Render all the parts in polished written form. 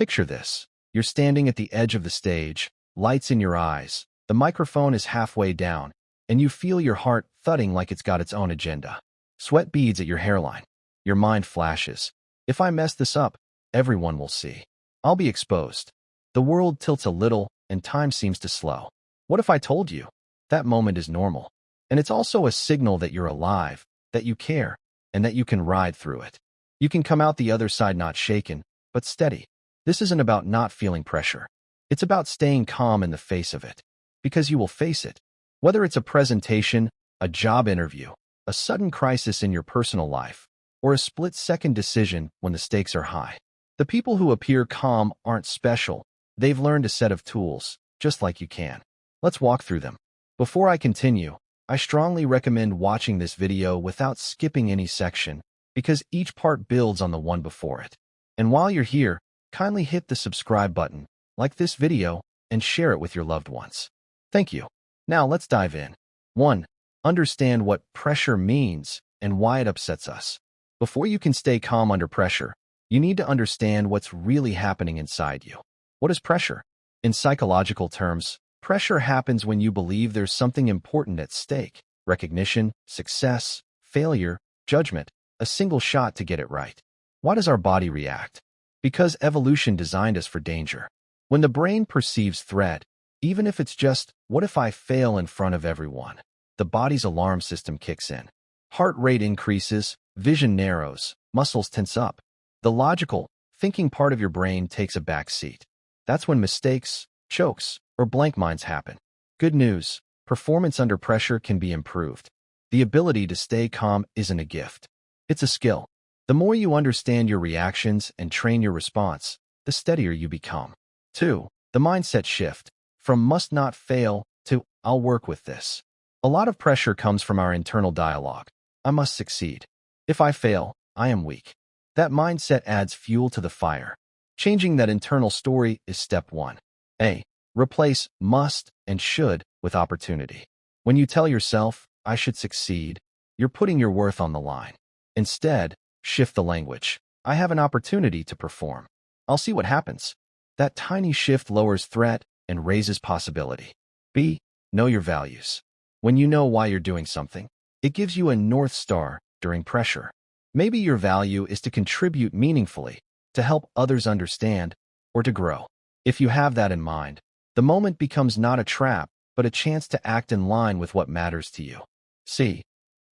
Picture this. You're standing at the edge of the stage, lights in your eyes, the microphone is halfway down, and you feel your heart thudding like it's got its own agenda. Sweat beads at your hairline. Your mind flashes. If I mess this up, everyone will see. I'll be exposed. The world tilts a little, and time seems to slow. What if I told you? That moment is normal. And it's also a signal that you're alive, that you care, and that you can ride through it. You can come out the other side not shaken, but steady. This isn't about not feeling pressure. It's about staying calm in the face of it. Because you will face it. Whether it's a presentation, a job interview, a sudden crisis in your personal life, or a split-second decision when the stakes are high. The people who appear calm aren't special. They've learned a set of tools, just like you can. Let's walk through them. Before I continue, I strongly recommend watching this video without skipping any section, because each part builds on the one before it. And while you're here, kindly hit the subscribe button, like this video, and share it with your loved ones. Thank you. Now let's dive in. 1. Understand what pressure means and why it upsets us. Before you can stay calm under pressure, you need to understand what's really happening inside you. What is pressure? In psychological terms, pressure happens when you believe there's something important at stake. Recognition, success, failure, judgment, a single shot to get it right. Why does our body react? Because evolution designed us for danger. When the brain perceives threat, even if it's just, what if I fail in front of everyone? The body's alarm system kicks in. Heart rate increases, vision narrows, muscles tense up. The logical, thinking part of your brain takes a back seat. That's when mistakes, chokes, or blank minds happen. Good news, performance under pressure can be improved. The ability to stay calm isn't a gift. It's a skill. The more you understand your reactions and train your response, the steadier you become. 2. The mindset shift. From must not fail to I'll work with this. A lot of pressure comes from our internal dialogue. I must succeed. If I fail, I am weak. That mindset adds fuel to the fire. Changing that internal story is step 1. A. Replace must and should with opportunity. When you tell yourself, I should succeed, you're putting your worth on the line. Instead, shift the language. I have an opportunity to perform. I'll see what happens. That tiny shift lowers threat and raises possibility. B. Know your values. When you know why you're doing something, it gives you a North Star during pressure. Maybe your value is to contribute meaningfully, to help others understand, or to grow. If you have that in mind, the moment becomes not a trap, but a chance to act in line with what matters to you. C.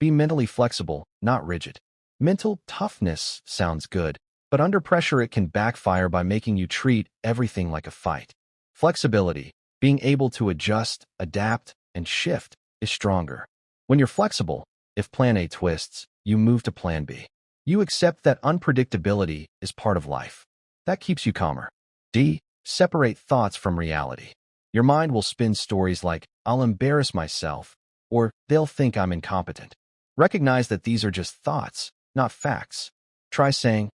Be mentally flexible, not rigid. Mental toughness sounds good, but under pressure it can backfire by making you treat everything like a fight. Flexibility, being able to adjust, adapt, and shift, is stronger. When you're flexible, if plan A twists, you move to plan B. You accept that unpredictability is part of life. That keeps you calmer. D. Separate thoughts from reality. Your mind will spin stories like, I'll embarrass myself, or they'll think I'm incompetent. Recognize that these are just thoughts, not facts. Try saying,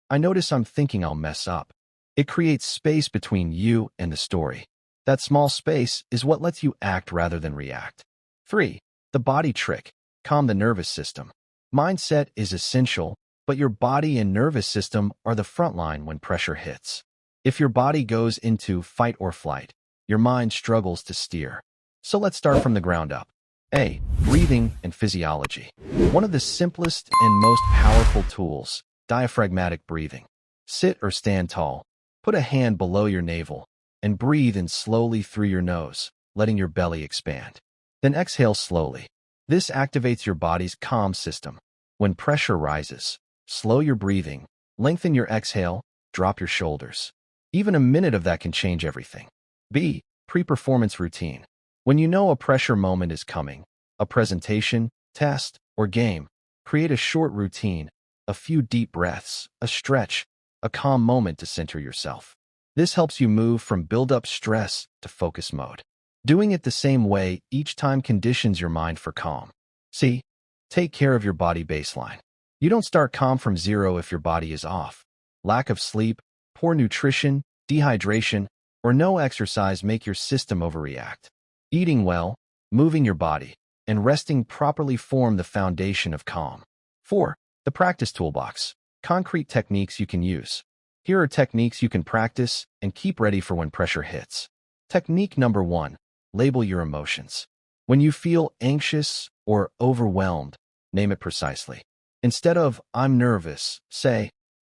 I notice I'm thinking I'll mess up. It creates space between you and the story. That small space is what lets you act rather than react. 3. The body trick. Calm the nervous system. Mindset is essential, but your body and nervous system are the front line when pressure hits. If your body goes into fight or flight, your mind struggles to steer. So let's start from the ground up. A. Breathing and physiology. One of the simplest and most powerful tools, diaphragmatic breathing. Sit or stand tall. Put a hand below your navel and breathe in slowly through your nose, letting your belly expand. Then exhale slowly. This activates your body's calm system. When pressure rises, slow your breathing, lengthen your exhale, drop your shoulders. Even a minute of that can change everything. B. Pre-performance routine. When you know a pressure moment is coming, a presentation, test, or game, create a short routine, a few deep breaths, a stretch, a calm moment to center yourself. This helps you move from build-up stress to focus mode. Doing it the same way each time conditions your mind for calm. C. Take care of your body baseline. You don't start calm from zero if your body is off. Lack of sleep, poor nutrition, dehydration, or no exercise make your system overreact. Eating well, moving your body, and resting properly form the foundation of calm. 4. The practice toolbox. Concrete techniques you can use. Here are techniques you can practice and keep ready for when pressure hits. Technique number 1. Label your emotions. When you feel anxious or overwhelmed, name it precisely. Instead of, I'm nervous, say,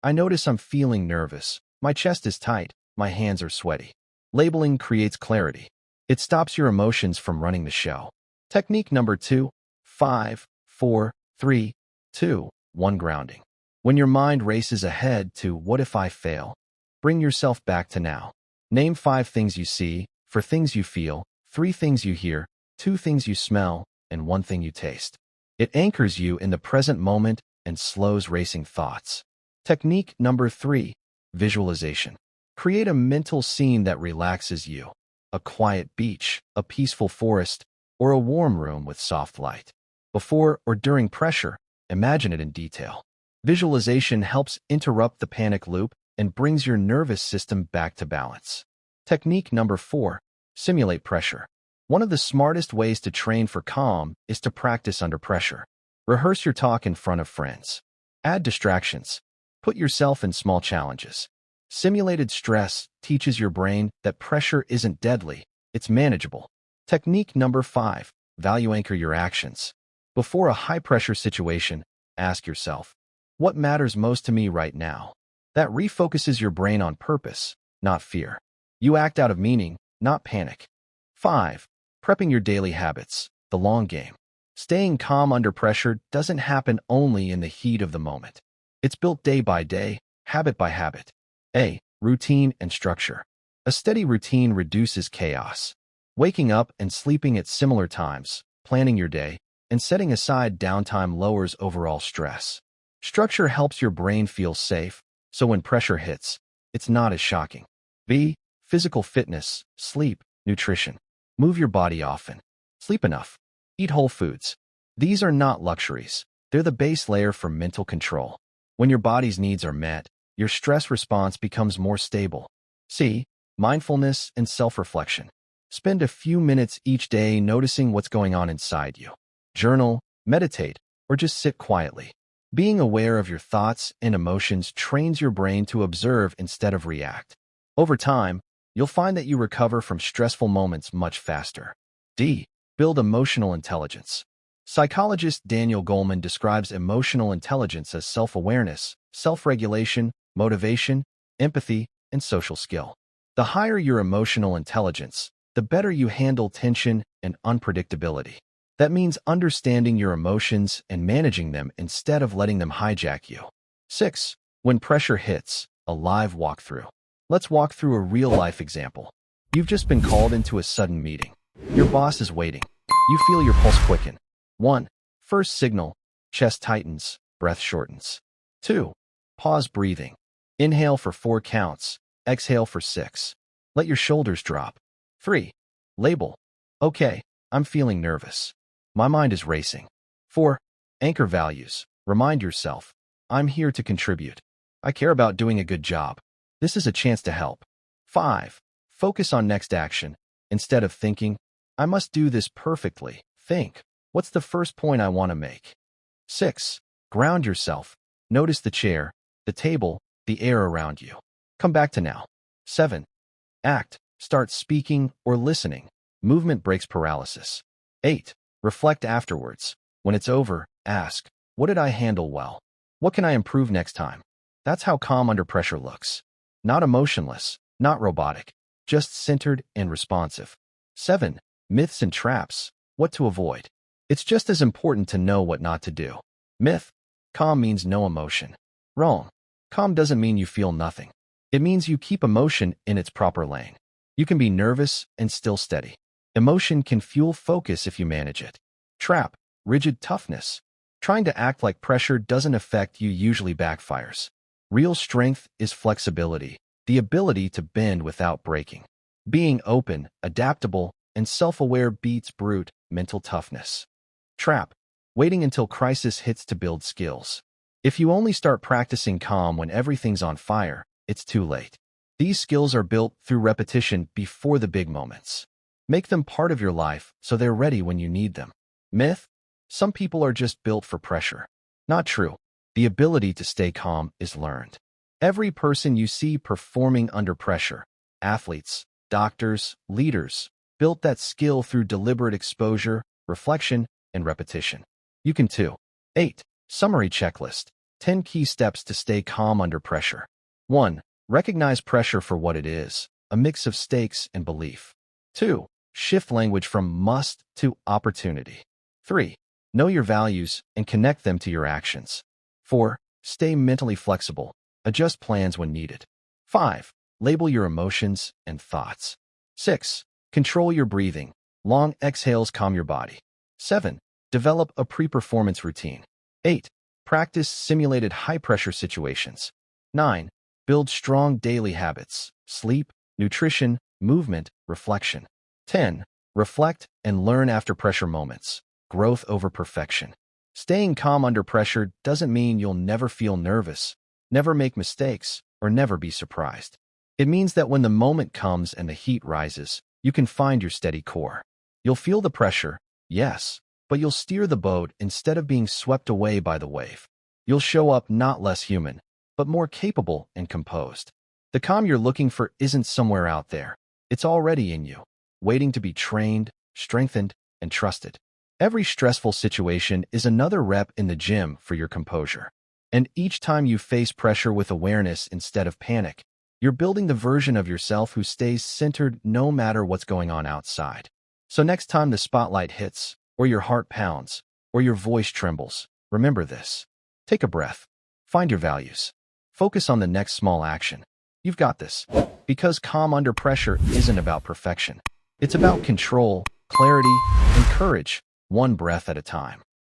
I notice I'm feeling nervous. My chest is tight. My hands are sweaty. Labeling creates clarity. It stops your emotions from running the show. Technique number 2. 5, 4, 3, 2, 1 grounding. When your mind races ahead to what if I fail, bring yourself back to now. Name 5 things you see, 4 things you feel, 3 things you hear, 2 things you smell, and 1 thing you taste. It anchors you in the present moment and slows racing thoughts. Technique number 3. Visualization. Create a mental scene that relaxes you. A quiet beach, a peaceful forest, or a warm room with soft light. Before or during pressure, imagine it in detail. Visualization helps interrupt the panic loop and brings your nervous system back to balance. Technique number 4. Simulate pressure. One of the smartest ways to train for calm is to practice under pressure. Rehearse your talk in front of friends. Add distractions. Put yourself in small challenges. Simulated stress teaches your brain that pressure isn't deadly, it's manageable. Technique number 5. Value anchor your actions. Before a high-pressure situation, ask yourself, what matters most to me right now? That refocuses your brain on purpose, not fear. You act out of meaning, not panic. 5. Prepping your daily habits, the long game. Staying calm under pressure doesn't happen only in the heat of the moment. It's built day by day, habit by habit. A. Routine and structure. A steady routine reduces chaos. Waking up and sleeping at similar times, planning your day, and setting aside downtime lowers overall stress. Structure helps your brain feel safe, so when pressure hits, it's not as shocking. B. Physical fitness, sleep, nutrition. Move your body often. Sleep enough. Eat whole foods. These are not luxuries. They're the base layer for mental control. When your body's needs are met, your stress response becomes more stable. C. Mindfulness and self-reflection. Spend a few minutes each day noticing what's going on inside you. Journal, meditate, or just sit quietly. Being aware of your thoughts and emotions trains your brain to observe instead of react. Over time, you'll find that you recover from stressful moments much faster. D. Build emotional intelligence. Psychologist Daniel Goleman describes emotional intelligence as self-awareness, self-regulation, motivation, empathy, and social skill. The higher your emotional intelligence, the better you handle tension and unpredictability. That means understanding your emotions and managing them instead of letting them hijack you. 6. When pressure hits, a live walkthrough. Let's walk through a real-life example. You've just been called into a sudden meeting. Your boss is waiting. You feel your pulse quicken. 1. First signal, chest tightens, breath shortens. 2. Pause breathing. Inhale for 4 counts, exhale for 6. Let your shoulders drop. 3. Label. Okay, I'm feeling nervous. My mind is racing. 4. Anchor values. Remind yourself, I'm here to contribute. I care about doing a good job. This is a chance to help. 5. Focus on next action. Instead of thinking, I must do this perfectly, think, what's the first point I want to make? 6. Ground yourself. Notice the chair, the table, the air around you. Come back to now. 7. Act. Start speaking or listening. Movement breaks paralysis. 8. Reflect afterwards. When it's over, ask, what did I handle well? What can I improve next time? That's how calm under pressure looks. Not emotionless, not robotic, just centered and responsive. 7. Myths and traps. What to avoid. It's just as important to know what not to do. Myth. Calm means no emotion. Wrong. Calm doesn't mean you feel nothing. It means you keep emotion in its proper lane. You can be nervous and still steady. Emotion can fuel focus if you manage it. Trap. Rigid toughness. Trying to act like pressure doesn't affect you usually backfires. Real strength is flexibility, the ability to bend without breaking. Being open, adaptable, and self-aware beats brute mental toughness. Trap. Waiting until crisis hits to build skills. If you only start practicing calm when everything's on fire, it's too late. These skills are built through repetition before the big moments. Make them part of your life so they're ready when you need them. Myth. Some people are just built for pressure. Not true. The ability to stay calm is learned. Every person you see performing under pressure, athletes, doctors, leaders, built that skill through deliberate exposure, reflection, and repetition. You can too. 8. Summary checklist. 10 key steps to stay calm under pressure. 1. Recognize pressure for what it is, a mix of stakes and belief. 2. Shift language from must to opportunity. 3. Know your values and connect them to your actions. 4. Stay mentally flexible. Adjust plans when needed. 5. Label your emotions and thoughts. 6. Control your breathing. Long exhales calm your body. 7. Develop a pre-performance routine. 8. Practice simulated high-pressure situations. 9. Build strong daily habits. Sleep, nutrition, movement, reflection. 10. Reflect and learn after pressure moments. Growth over perfection. Staying calm under pressure doesn't mean you'll never feel nervous, never make mistakes, or never be surprised. It means that when the moment comes and the heat rises, you can find your steady core. You'll feel the pressure, yes, but you'll steer the boat instead of being swept away by the wave. You'll show up not less human, but more capable and composed. The calm you're looking for isn't somewhere out there. It's already in you, waiting to be trained, strengthened, and trusted. Every stressful situation is another rep in the gym for your composure. And each time you face pressure with awareness instead of panic, you're building the version of yourself who stays centered no matter what's going on outside. So next time the spotlight hits, or your heart pounds, or your voice trembles, remember this. Take a breath. Find your values. Focus on the next small action. You've got this. Because calm under pressure isn't about perfection. It's about control, clarity, and courage, one breath at a time.